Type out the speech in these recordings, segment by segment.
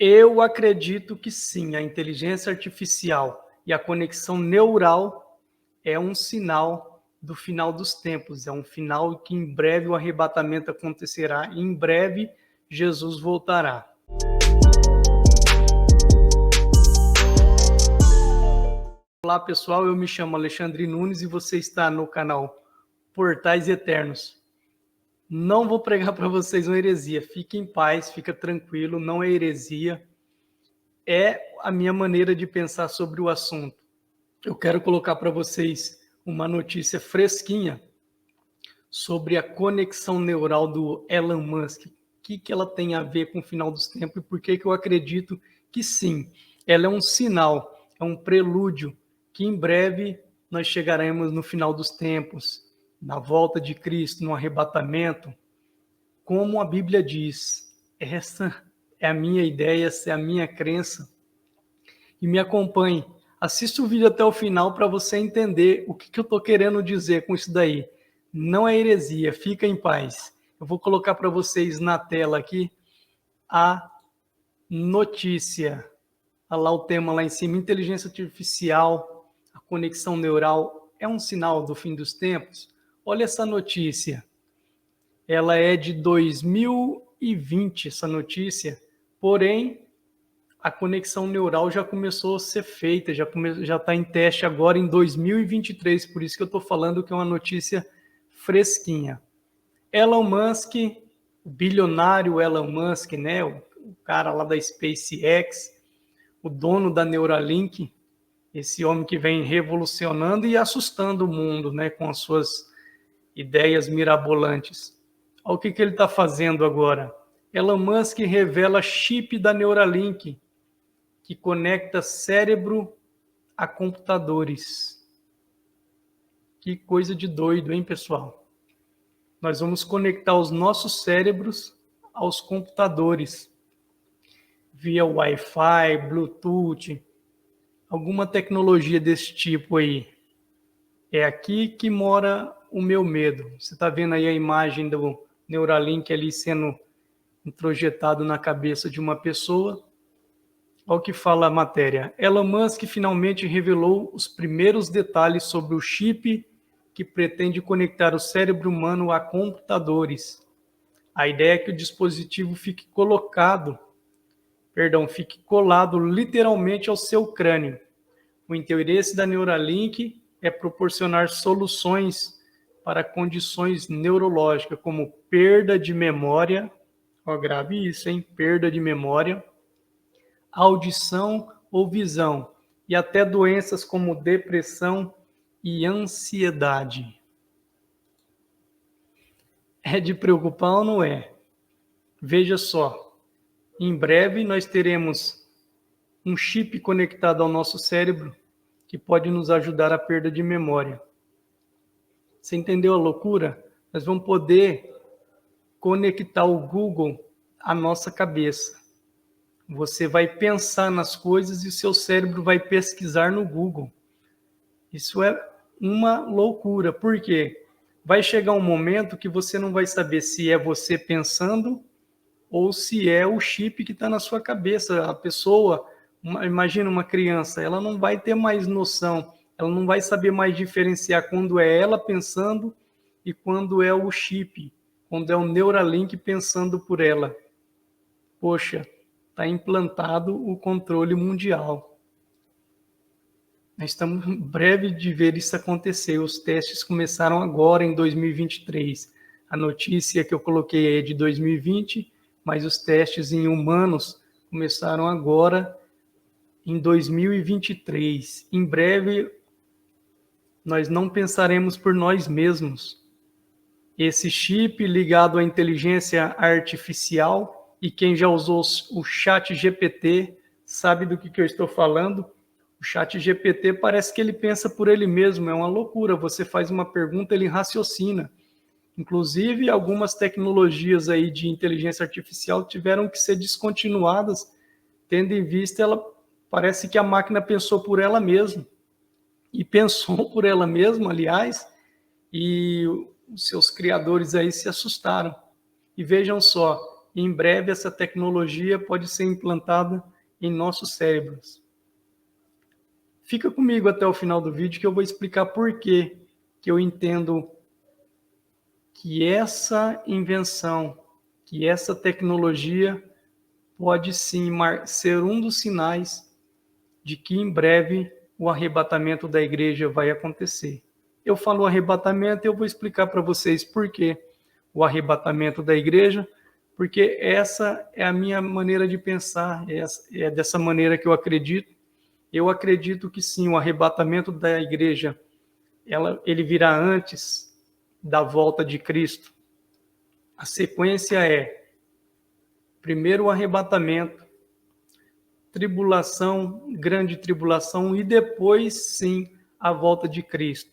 Eu acredito que sim, a inteligência artificial e a conexão neural é um sinal do final dos tempos, é um final que em breve o arrebatamento acontecerá e em breve Jesus voltará. Olá pessoal, eu me chamo Alexandre Nunes e você está no canal Portais Eternos. Não vou pregar para vocês uma heresia, fique em paz, fica tranquilo, não é heresia, é a minha maneira de pensar sobre o assunto. Eu quero colocar para vocês uma notícia fresquinha sobre a conexão neural do Elon Musk. O que ela tem a ver com o final dos tempos e por que eu acredito que sim, ela é um sinal, é um prelúdio que em breve nós chegaremos no final dos tempos, na volta de Cristo, no arrebatamento. Como a Bíblia diz, essa é a minha ideia, essa é a minha crença. E me acompanhe, assista o vídeo até o final para você entender o que eu estou querendo dizer com isso daí. Não é heresia, fica em paz. Eu vou colocar para vocês na tela aqui a notícia. Olha lá o tema lá em cima, inteligência artificial, a conexão neural é um sinal do fim dos tempos? Olha essa notícia. Ela é de 2020, essa notícia, porém, a conexão neural já começou a ser feita, já está em teste agora em 2023, por isso que eu estou falando que é uma notícia fresquinha. Elon Musk, o bilionário Elon Musk, né, o cara lá da SpaceX, o dono da Neuralink, esse homem que vem revolucionando e assustando o mundo, né, com as suas ideias mirabolantes. Olha o que ele está fazendo agora. Elon Musk revela chip da Neuralink, que conecta cérebro a computadores. Que coisa de doido, hein, pessoal? Nós vamos conectar os nossos cérebros aos computadores, via Wi-Fi, Bluetooth, alguma tecnologia desse tipo aí. É aqui que mora o meu medo. Você está vendo aí a imagem do Neuralink ali sendo introjetado na cabeça de uma pessoa. Olha o que fala a matéria. Elon Musk finalmente revelou os primeiros detalhes sobre o chip que pretende conectar o cérebro humano a computadores. A ideia é que o dispositivo fique colado literalmente ao seu crânio. O interesse da Neuralink é proporcionar soluções para condições neurológicas, como perda de memória, ó, grave isso, hein? Perda de memória, audição ou visão, e até doenças como depressão e ansiedade. É de preocupar ou não é? Veja só, em breve nós teremos um chip conectado ao nosso cérebro que pode nos ajudar à perda de memória. Você entendeu a loucura? Nós vamos poder conectar o Google à nossa cabeça. Você vai pensar nas coisas e o seu cérebro vai pesquisar no Google. Isso é uma loucura. Por quê? Vai chegar um momento que você não vai saber se é você pensando ou se é o chip que está na sua cabeça. A pessoa, imagina uma criança, ela não vai ter mais noção, ela não vai saber mais diferenciar quando é ela pensando e quando é o chip, quando é o Neuralink pensando por ela. Poxa, está implantado o controle mundial. Nós estamos em breve de ver isso acontecer. Os testes começaram agora em 2023. A notícia que eu coloquei é de 2020, mas os testes em humanos começaram agora em 2023. Em breve, nós não pensaremos por nós mesmos. Esse chip ligado à inteligência artificial, e quem já usou o ChatGPT sabe do que eu estou falando. O ChatGPT parece que ele pensa por ele mesmo, é uma loucura. Você faz uma pergunta, ele raciocina. Inclusive, algumas tecnologias aí de inteligência artificial tiveram que ser descontinuadas, tendo em vista, parece que a máquina pensou por ela mesma. E pensou por ela mesma, aliás, e os seus criadores aí se assustaram. E vejam só, e em breve essa tecnologia pode ser implantada em nossos cérebros. Fica comigo até o final do vídeo que eu vou explicar por que eu entendo que essa invenção, que essa tecnologia pode sim ser um dos sinais de que em breve o arrebatamento da igreja vai acontecer. Eu falo arrebatamento e eu vou explicar para vocês por que o arrebatamento da igreja, porque essa é a minha maneira de pensar, é dessa maneira que eu acredito. Eu acredito que sim, o arrebatamento da igreja, ele virá antes da volta de Cristo. A sequência é, primeiro o arrebatamento, tribulação, grande tribulação e depois sim a volta de Cristo.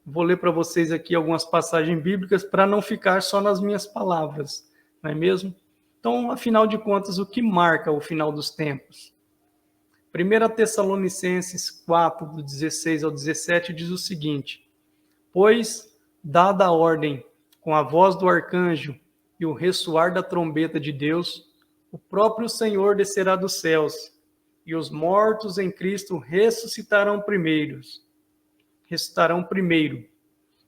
Vou ler para vocês aqui algumas passagens bíblicas para não ficar só nas minhas palavras, não é mesmo? Então, afinal de contas, o que marca o final dos tempos? 1 Tessalonicenses 4, do 16 ao 17, diz o seguinte: pois, dada a ordem, com a voz do arcanjo e o ressoar da trombeta de Deus, o próprio Senhor descerá dos céus, e os mortos em Cristo ressuscitarão primeiro.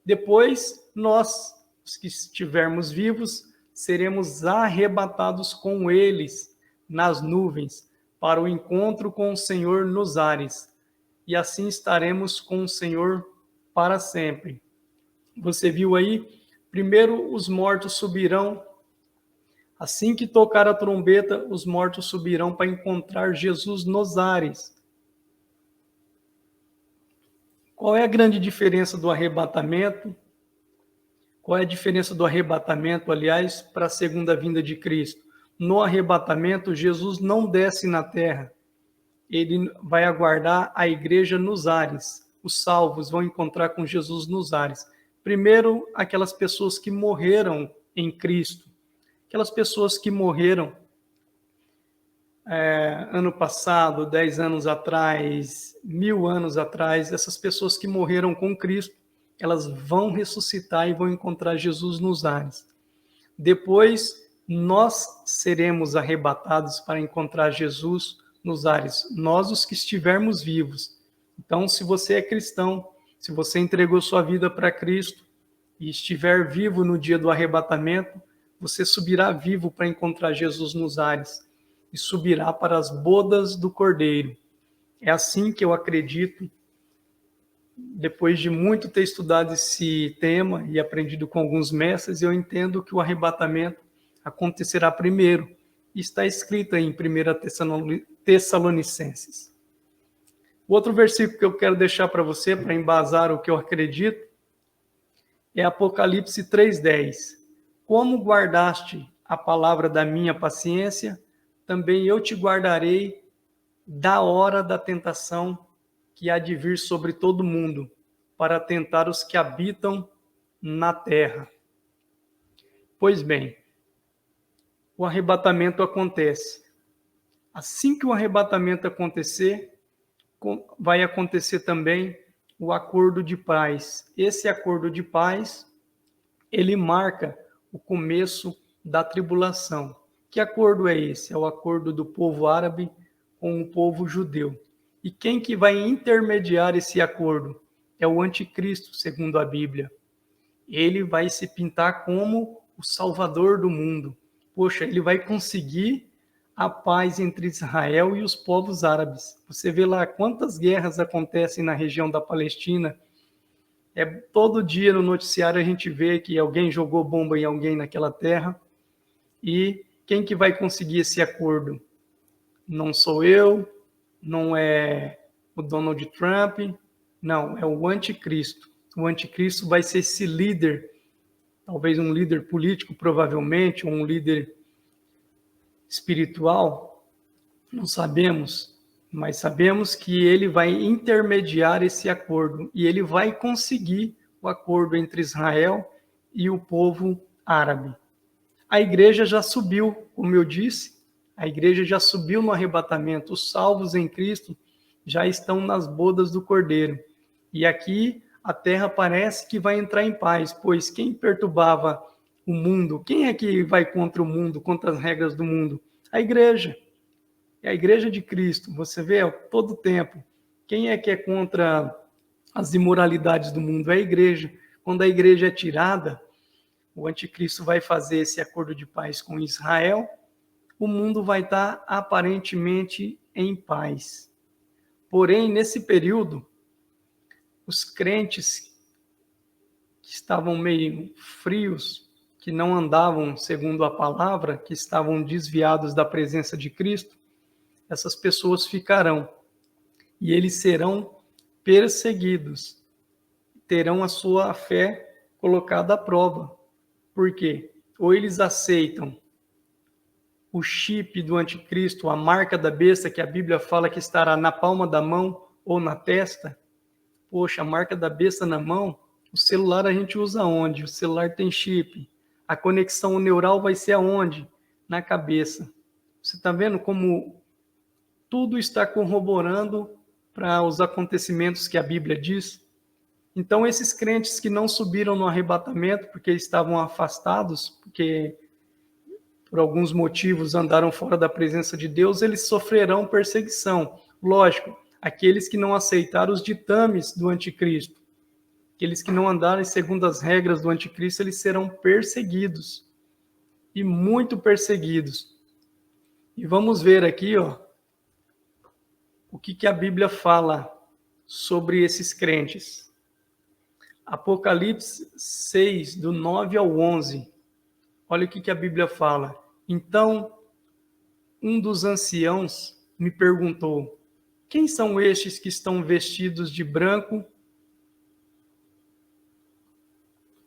Depois, nós, os que estivermos vivos, seremos arrebatados com eles nas nuvens, para o encontro com o Senhor nos ares, e assim estaremos com o Senhor para sempre. Você viu aí? Primeiro os mortos subirão. Assim que tocar a trombeta, os mortos subirão para encontrar Jesus nos ares. Qual é a grande diferença do arrebatamento? Qual é a diferença do arrebatamento, aliás, para a segunda vinda de Cristo? No arrebatamento, Jesus não desce na terra. Ele vai aguardar a igreja nos ares. Os salvos vão encontrar com Jesus nos ares. Primeiro, aquelas pessoas que morreram em Cristo. Aquelas pessoas que morreram ano passado, 10 anos atrás, 1000 anos atrás, essas pessoas que morreram com Cristo, elas vão ressuscitar e vão encontrar Jesus nos ares. Depois, nós seremos arrebatados para encontrar Jesus nos ares, nós os que estivermos vivos. Então, se você é cristão, se você entregou sua vida para Cristo e estiver vivo no dia do arrebatamento, você subirá vivo para encontrar Jesus nos ares e subirá para as bodas do Cordeiro. É assim que eu acredito. Depois de muito ter estudado esse tema e aprendido com alguns mestres, eu entendo que o arrebatamento acontecerá primeiro. Está escrito aí em 1 Tessalonicenses. O outro versículo que eu quero deixar para você, para embasar o que eu acredito, é Apocalipse 3:10. Como guardaste a palavra da minha paciência, também eu te guardarei da hora da tentação que há de vir sobre todo mundo, para tentar os que habitam na terra. Pois bem, o arrebatamento acontece. Assim que o arrebatamento acontecer, vai acontecer também o acordo de paz. Esse acordo de paz, ele marca o começo da tribulação. Que acordo é esse? É o acordo do povo árabe com o povo judeu. E quem que vai intermediar esse acordo? É o anticristo, segundo a Bíblia. Ele vai se pintar como o salvador do mundo. Poxa, ele vai conseguir a paz entre Israel e os povos árabes. Você vê lá quantas guerras acontecem na região da Palestina. Todo dia no noticiário a gente vê que alguém jogou bomba em alguém naquela terra. E quem que vai conseguir esse acordo? Não sou eu, não é o Donald Trump, não, é o anticristo. O anticristo vai ser esse líder, talvez um líder político, provavelmente, ou um líder espiritual, não sabemos, mas sabemos que ele vai intermediar esse acordo e ele vai conseguir o acordo entre Israel e o povo árabe. A igreja já subiu, como eu disse, a igreja já subiu no arrebatamento. Os salvos em Cristo já estão nas bodas do Cordeiro. E aqui a terra parece que vai entrar em paz, pois quem perturbava o mundo. Quem é que vai contra o mundo, contra as regras do mundo? A igreja. É a igreja de Cristo. Você vê a todo tempo. Quem é que é contra as imoralidades do mundo? É a igreja. Quando a igreja é tirada, o anticristo vai fazer esse acordo de paz com Israel, o mundo vai estar aparentemente em paz. Porém, nesse período, os crentes que estavam meio frios, que não andavam segundo a palavra, que estavam desviados da presença de Cristo, essas pessoas ficarão e eles serão perseguidos, terão a sua fé colocada à prova. Por quê? Ou eles aceitam o chip do anticristo, a marca da besta, que a Bíblia fala que estará na palma da mão ou na testa. Poxa, a marca da besta na mão, o celular a gente usa onde? O celular tem chip. A conexão neural vai ser aonde? Na cabeça. Você está vendo como tudo está corroborando para os acontecimentos que a Bíblia diz? Então, esses crentes que não subiram no arrebatamento porque estavam afastados, porque por alguns motivos andaram fora da presença de Deus, eles sofrerão perseguição. Lógico, aqueles que não aceitaram os ditames do anticristo, aqueles que não andarem segundo as regras do anticristo, eles serão perseguidos, e muito perseguidos. E vamos ver aqui, o que a Bíblia fala sobre esses crentes. Apocalipse 6, do 9 ao 11. Olha o que a Bíblia fala. Então, um dos anciãos me perguntou: quem são estes que estão vestidos de branco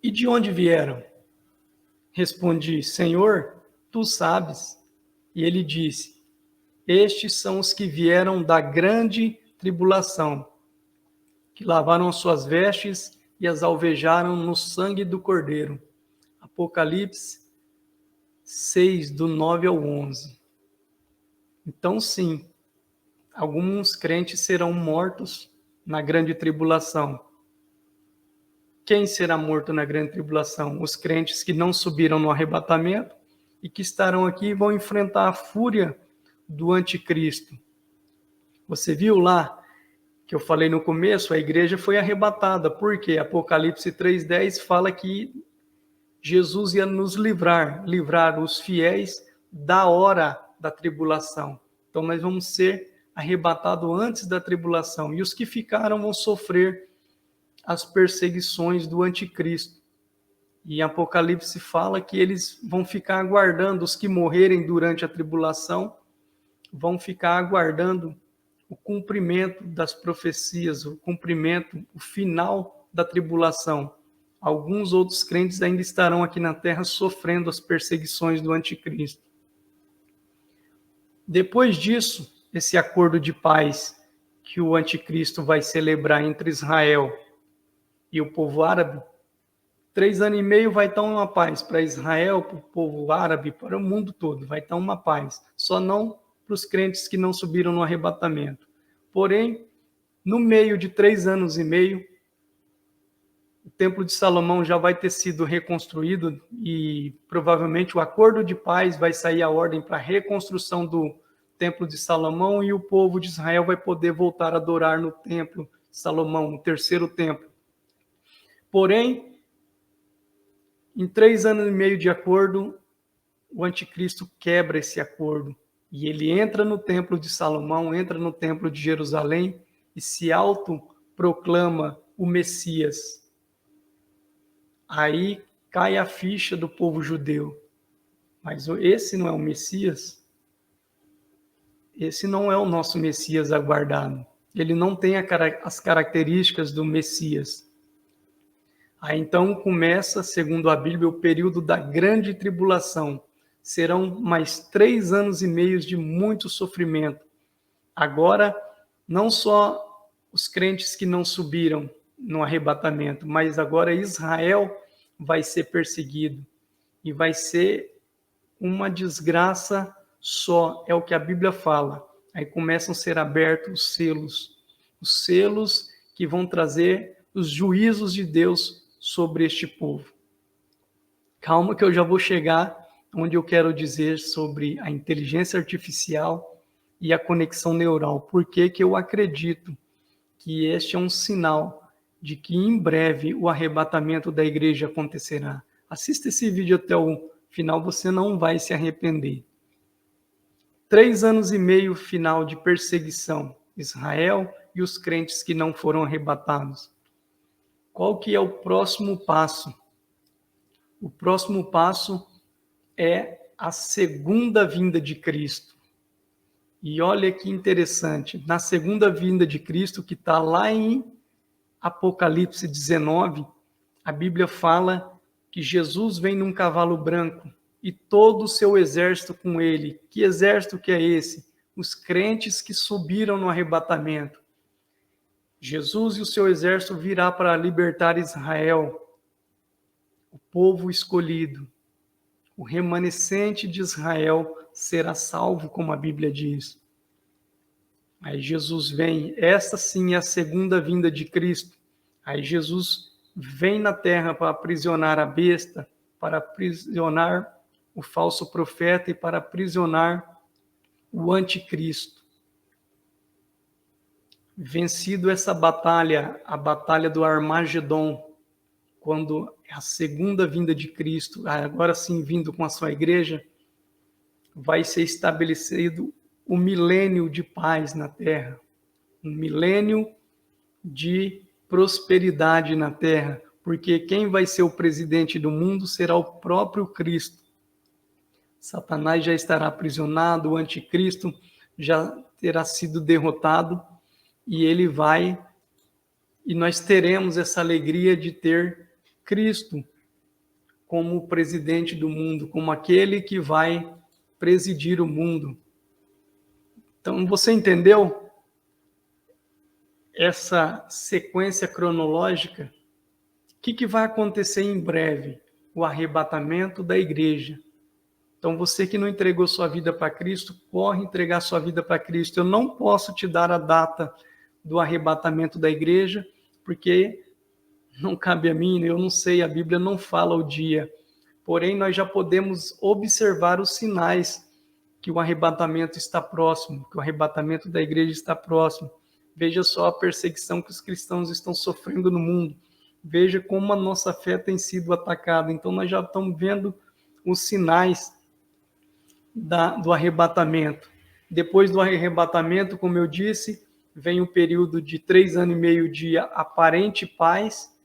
e de onde vieram? Respondi: Senhor, tu sabes. E ele disse: estes são os que vieram da grande tribulação, que lavaram as suas vestes e as alvejaram no sangue do Cordeiro. Apocalipse 6, do 9 ao 11. Então, sim, alguns crentes serão mortos na grande tribulação. Quem será morto na grande tribulação? Os crentes que não subiram no arrebatamento e que estarão aqui e vão enfrentar a fúria do anticristo. Você viu lá que eu falei no começo, a igreja foi arrebatada. Por quê? Apocalipse 3:10 fala que Jesus ia nos livrar os fiéis da hora da tribulação. Então nós vamos ser arrebatados antes da tribulação. E os que ficaram vão sofrer as perseguições do anticristo. E Apocalipse fala que eles vão ficar aguardando, os que morrerem durante a tribulação, vão ficar aguardando o cumprimento das profecias, o cumprimento, o final da tribulação. Alguns outros crentes ainda estarão aqui na terra sofrendo as perseguições do anticristo. Depois disso, esse acordo de paz que o anticristo vai celebrar entre Israel e o povo árabe, 3 anos e meio vai estar uma paz para Israel, para o povo árabe, para o mundo todo, vai estar uma paz. Só não para os crentes que não subiram no arrebatamento. Porém, no meio de 3 anos e meio, o Templo de Salomão já vai ter sido reconstruído e provavelmente o acordo de paz vai sair a ordem para a reconstrução do Templo de Salomão e o povo de Israel vai poder voltar a adorar no Templo de Salomão, no terceiro templo. Porém, em 3 anos e meio de acordo, o anticristo quebra esse acordo e ele entra no Templo de Salomão, entra no Templo de Jerusalém e se autoproclama o Messias. Aí cai a ficha do povo judeu. Mas esse não é o Messias? Esse não é o nosso Messias aguardado. Ele não tem as características do Messias. Aí então começa, segundo a Bíblia, o período da grande tribulação. Serão mais 3 anos e meio de muito sofrimento. Agora, não só os crentes que não subiram no arrebatamento, mas agora Israel vai ser perseguido e vai ser uma desgraça só, é o que a Bíblia fala. Aí começam a ser abertos os selos que vão trazer os juízos de Deus sobre este povo. Calma que eu já vou chegar onde eu quero dizer sobre a inteligência artificial e a conexão neural. Por que que eu acredito que este é um sinal de que em breve o arrebatamento da igreja acontecerá. Assista esse vídeo até o final, você não vai se arrepender. 3 anos e meio final de perseguição, Israel e os crentes que não foram arrebatados. Qual que é o próximo passo? O próximo passo é a segunda vinda de Cristo. E olha que interessante, na segunda vinda de Cristo, que está lá em Apocalipse 19, a Bíblia fala que Jesus vem num cavalo branco e todo o seu exército com ele. Que exército que é esse? Os crentes que subiram no arrebatamento. Jesus e o seu exército virá para libertar Israel, o povo escolhido. O remanescente de Israel será salvo, como a Bíblia diz. Aí Jesus vem, essa sim é a segunda vinda de Cristo. Aí Jesus vem na terra para aprisionar a besta, para aprisionar o falso profeta e para aprisionar o anticristo. Vencido essa batalha, a batalha do Armagedon, quando a segunda vinda de Cristo, agora sim vindo com a sua igreja, vai ser estabelecido o milênio de paz na terra, um milênio de prosperidade na terra, porque quem vai ser o presidente do mundo será o próprio Cristo. Satanás já estará aprisionado, o anticristo já terá sido derrotado e ele vai, e nós teremos essa alegria de ter Cristo como presidente do mundo, como aquele que vai presidir o mundo. Então, você entendeu essa sequência cronológica? O que vai acontecer em breve? O arrebatamento da igreja. Então, você que não entregou sua vida para Cristo, corre entregar sua vida para Cristo. Eu não posso te dar a data do arrebatamento da igreja, porque não cabe a mim, eu não sei, a Bíblia não fala o dia. Porém, nós já podemos observar os sinais que o arrebatamento está próximo, que o arrebatamento da igreja está próximo. Veja só a perseguição que os cristãos estão sofrendo no mundo. Veja como a nossa fé tem sido atacada. Então, nós já estamos vendo os sinais do arrebatamento. Depois do arrebatamento, como eu disse, vem o período de 3 anos e meio de aparente paz,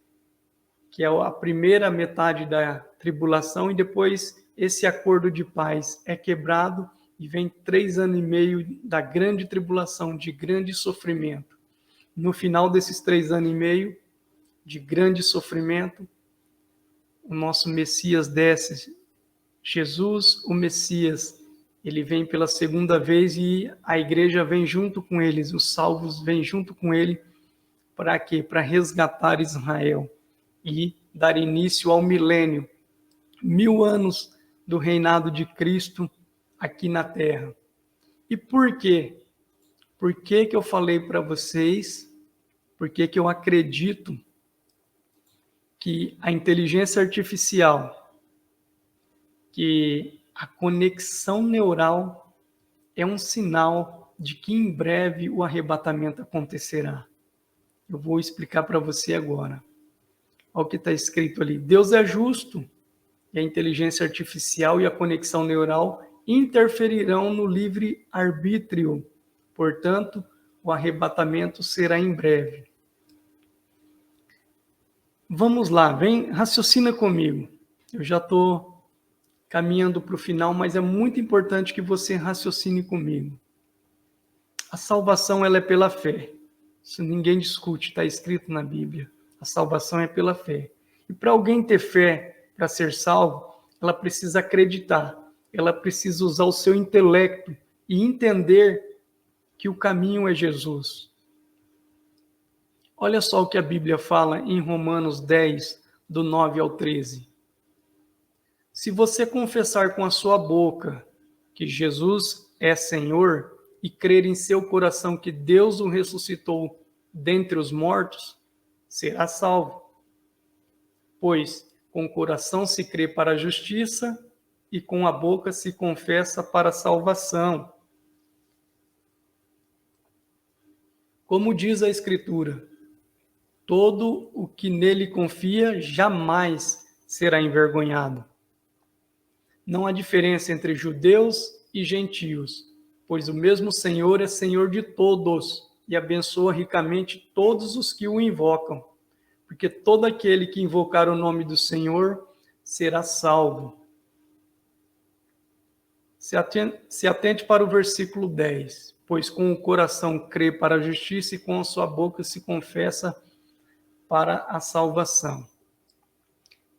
que é a primeira metade da tribulação, e depois esse acordo de paz é quebrado e vem 3 anos e meio da grande tribulação, de grande sofrimento. No final desses 3 anos e meio de grande sofrimento, o nosso Messias desce. Jesus, o Messias, ele vem pela segunda vez e a igreja vem junto com eles, os salvos vêm junto com ele. Para quê? Para resgatar Israel e dar início ao milênio, 1000 anos do reinado de Cristo aqui na Terra. E por quê? Por que que eu falei para vocês? Por que que eu acredito que a inteligência artificial, que a conexão neural é um sinal de que em breve o arrebatamento acontecerá? Eu vou explicar para você agora. Olha o que está escrito ali. Deus é justo e a inteligência artificial e a conexão neural interferirão no livre-arbítrio. Portanto, o arrebatamento será em breve. Vamos lá, vem, raciocina comigo. Eu já estou caminhando para o final, mas é muito importante que você raciocine comigo. A salvação ela é pela fé. Isso ninguém discute, está escrito na Bíblia. A salvação é pela fé. E para alguém ter fé, para ser salvo, ela precisa acreditar. Ela precisa usar o seu intelecto e entender que o caminho é Jesus. Olha só o que a Bíblia fala em Romanos 10, do 9 ao 13. Se você confessar com a sua boca que Jesus é Senhor e crer em seu coração que Deus o ressuscitou dentre os mortos, será salvo. Pois Com o coração se crê para a justiça e com a boca se confessa para a salvação. Como diz a Escritura, todo o que nele confia jamais será envergonhado. Não há diferença entre judeus e gentios, pois o mesmo Senhor é Senhor de todos e abençoa ricamente todos os que o invocam, porque todo aquele que invocar o nome do Senhor será salvo. Se atente para o versículo 10. Pois com o coração crê para a justiça e com a sua boca se confessa para a salvação.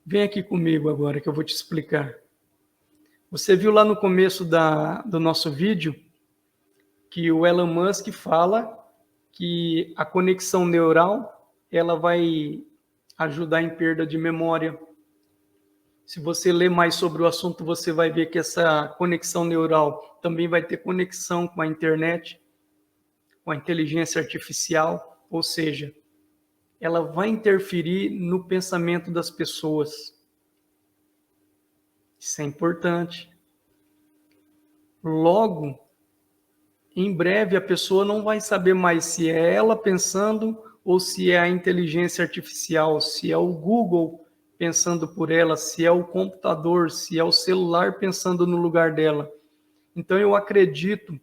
Vem aqui comigo agora que eu vou te explicar. Você viu lá no começo do nosso vídeo que o Elon Musk fala que a conexão neural ela vai ajudar em perda de memória. Se você ler mais sobre o assunto, você vai ver que essa conexão neural também vai ter conexão com a internet, com a inteligência artificial, ou seja, ela vai interferir no pensamento das pessoas. Isso é importante. Logo, em breve, a pessoa não vai saber mais se é ela pensando ou se é a inteligência artificial, se é o Google pensando por ela, se é o computador, se é o celular pensando no lugar dela. Então, eu acredito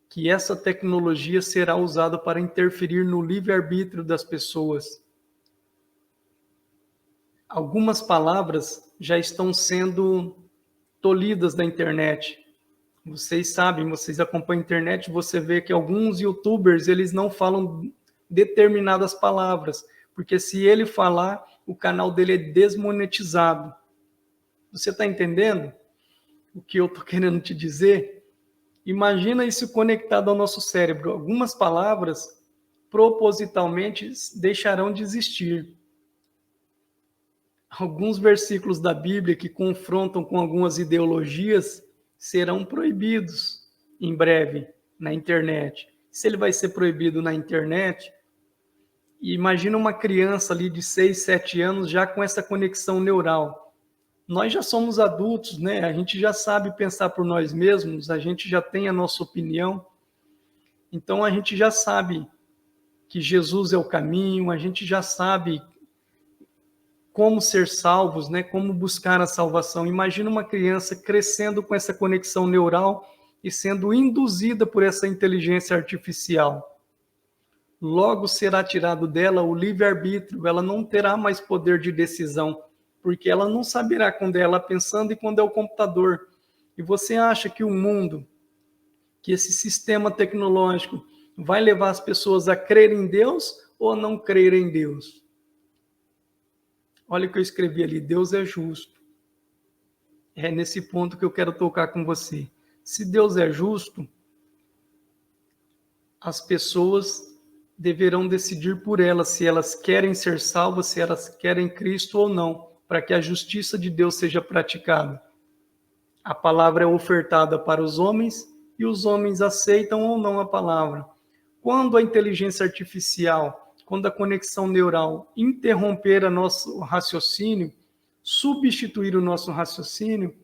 que essa tecnologia será usada para interferir no livre-arbítrio das pessoas. Algumas palavras já estão sendo tolhidas da internet. Vocês sabem, vocês acompanham a internet, você vê que alguns youtubers, eles não falam determinadas palavras, porque se ele falar, o canal dele é desmonetizado. Você está entendendo o que eu estou querendo te dizer? Imagina isso conectado ao nosso cérebro. Algumas palavras, propositalmente, deixarão de existir. Alguns versículos da Bíblia que confrontam com algumas ideologias serão proibidos em breve na internet. Se ele vai ser proibido na internet, imagina uma criança ali de 6, 7 anos já com essa conexão neural. Nós já somos adultos, né? A gente já sabe pensar por nós mesmos, a gente já tem a nossa opinião. Então a gente já sabe que Jesus é o caminho, a gente já sabe como ser salvos, né? Como buscar a salvação. Imagina uma criança crescendo com essa conexão neural e sendo induzida por essa inteligência artificial. Logo será tirado dela o livre-arbítrio, ela não terá mais poder de decisão, porque ela não saberá quando é ela pensando e quando é o computador. E você acha que o mundo, que esse sistema tecnológico vai levar as pessoas a crer em Deus ou a não crer em Deus? Olha o que eu escrevi ali, Deus é justo. É nesse ponto que eu quero tocar com você. Se Deus é justo, as pessoas deverão decidir por elas se elas querem ser salvas, se elas querem Cristo ou não, para que a justiça de Deus seja praticada. A palavra é ofertada para os homens e os homens aceitam ou não a palavra. Quando a inteligência artificial, quando a conexão neural interromper o nosso raciocínio, substituir o nosso raciocínio,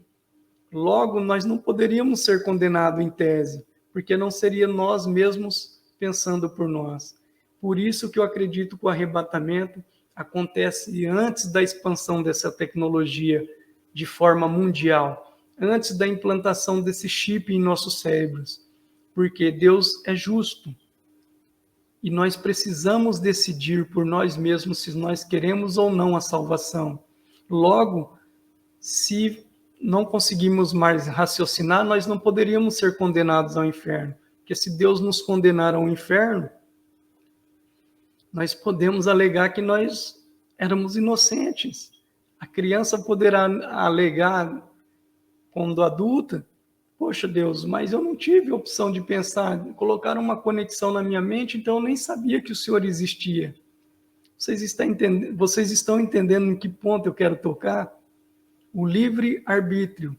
logo nós não poderíamos ser condenados em tese, porque não seria nós mesmos pensando por nós. Por isso que eu acredito que o arrebatamento acontece antes da expansão dessa tecnologia de forma mundial, antes da implantação desse chip em nossos cérebros, porque Deus é justo. E nós precisamos decidir por nós mesmos se nós queremos ou não a salvação. Logo, se não conseguimos mais raciocinar, nós não poderíamos ser condenados ao inferno. Porque se Deus nos condenar ao inferno, nós podemos alegar que nós éramos inocentes. A criança poderá alegar, quando adulta, poxa Deus, mas eu não tive opção de pensar, colocaram uma conexão na minha mente, então eu nem sabia que o Senhor existia. Vocês estão entendendo em que ponto eu quero tocar? O livre-arbítrio.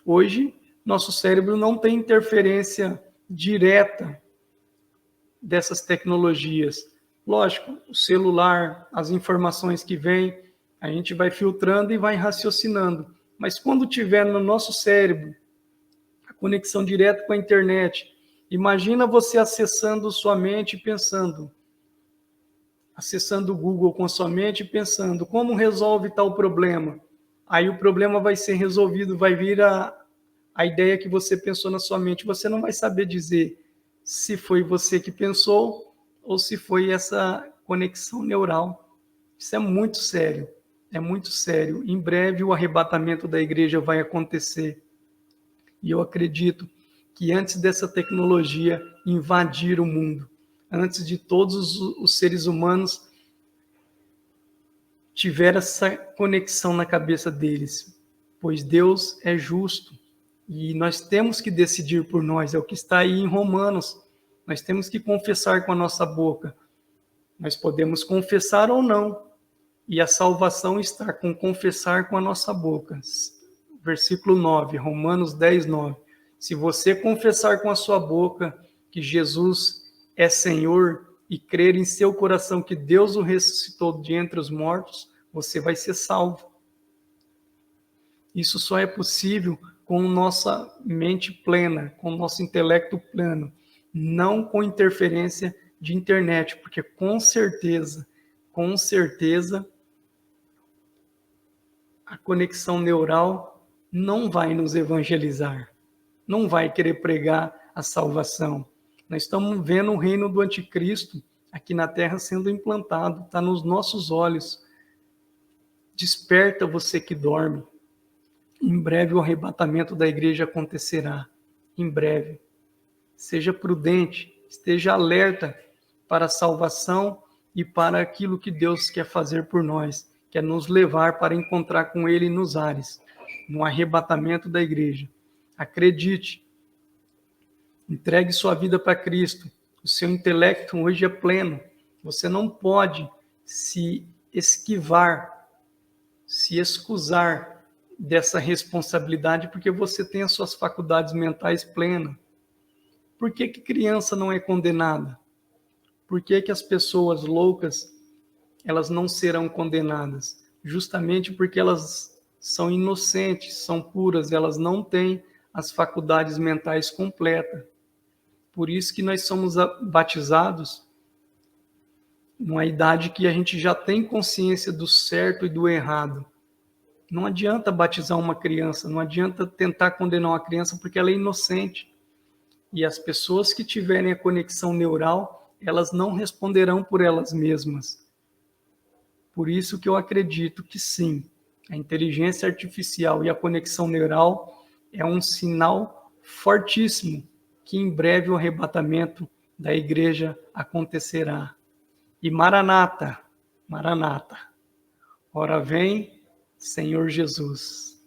Hoje, nosso cérebro não tem interferência direta dessas tecnologias. Lógico, o celular, as informações que vêm, A gente vai filtrando e vai raciocinando. Mas quando tiver no nosso cérebro a conexão direta com a internet, imagina você acessando sua mente e pensando, acessando o Google com sua mente e pensando, como resolve tal problema? Aí o problema vai ser resolvido, vai vir a ideia que você pensou na sua mente. Você não vai saber dizer se foi você que pensou ou se foi essa conexão neural. Isso é muito sério, é muito sério. Em breve o arrebatamento da igreja vai acontecer. E eu acredito que antes dessa tecnologia invadir o mundo, antes de todos os seres humanos tiver essa conexão na cabeça deles, pois Deus é justo e nós temos que decidir por nós, é o que está aí em Romanos. Nós temos que confessar com a nossa boca. Nós podemos confessar ou não, e a salvação está com confessar com a nossa boca. Versículo 9, Romanos 10, 9. Se você confessar com a sua boca que Jesus é Senhor e crer em seu coração que Deus o ressuscitou de entre os mortos, você vai ser salvo. Isso só é possível com nossa mente plena, com nosso intelecto pleno, não com interferência de internet, porque com certeza, a conexão neural não vai nos evangelizar, não vai querer pregar a salvação. Nós estamos vendo o reino do anticristo aqui na Terra sendo implantado, está nos nossos olhos. Desperta você que dorme. Em breve o arrebatamento da igreja acontecerá. Em breve. Seja prudente, esteja alerta para a salvação e para aquilo que Deus quer fazer por nós, quer nos levar para encontrar com Ele nos ares, no arrebatamento da igreja. Acredite, entregue sua vida para Cristo. O seu intelecto hoje é pleno. Você não pode se esquivar, se excusar dessa responsabilidade porque você tem as suas faculdades mentais plenas. Por que criança não é condenada? Por que as pessoas loucas elas não serão condenadas? Justamente porque elas são inocentes, são puras, elas não têm as faculdades mentais completas. Por isso que nós somos batizados numa idade que a gente já tem consciência do certo e do errado. Não adianta batizar uma criança, não adianta tentar condenar uma criança porque ela é inocente. E as pessoas que tiverem a conexão neural, elas não responderão por elas mesmas. Por isso que eu acredito que sim, a inteligência artificial e a conexão neural é um sinal fortíssimo que em breve o arrebatamento da igreja acontecerá. E Maranata, Maranata, ora vem, Senhor Jesus.